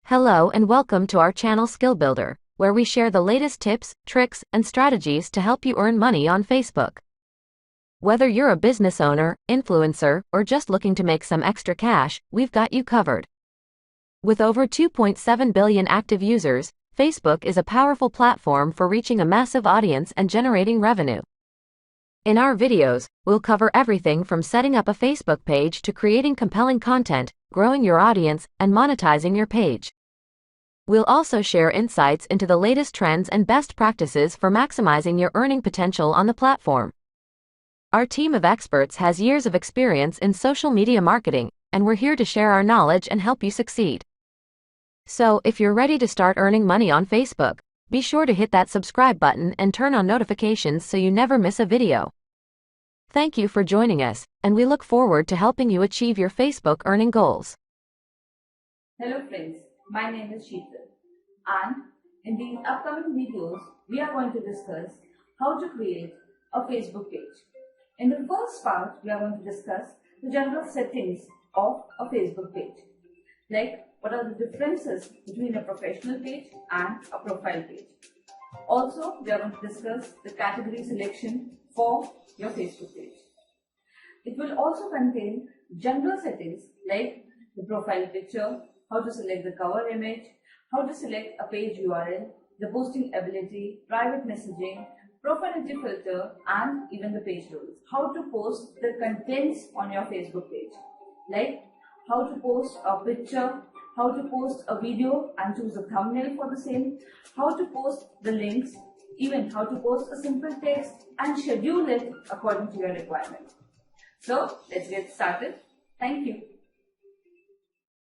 Hello and welcome to our channel Skill Builder, where we share the latest tips, tricks, and strategies to help you earn money on Facebook. Whether you're a business owner, influencer, or just looking to make some extra cash, we've got you covered. With over 2.7 billion active users, Facebook is a powerful platform for reaching a massive audience and generating revenue. In our videos, we'll cover everything from setting up a Facebook page to creating compelling content, growing your audience, and monetizing your page. We'll also share insights into the latest trends and best practices for maximizing your earning potential on the platform. Our team of experts has years of experience in social media marketing, and we're here to share our knowledge and help you succeed. So, if you're ready to start earning money on Facebook, be sure to hit that subscribe button and turn on notifications so you never miss a video. Thank you for joining us, and we look forward to helping you achieve your Facebook earning goals. Hello friends, my name is Sheetal, and in these upcoming videos, we are going to discuss how to create a Facebook page. In the first part, we are going to discuss the general settings of a Facebook page, like what are the differences between a professional page and a profile page. Also, we are going to discuss the category selection for your Facebook page. It will also contain general settings like the profile picture, how to select the cover image, how to select a page URL, the posting ability, private messaging, profanity filter, and even the page rules. How to post the contents on your Facebook page, like how to post a picture, how to post a video and choose a thumbnail for the same, how to post the links, even how to post a simple text and schedule it according to your requirement. So let's get started. Thank you.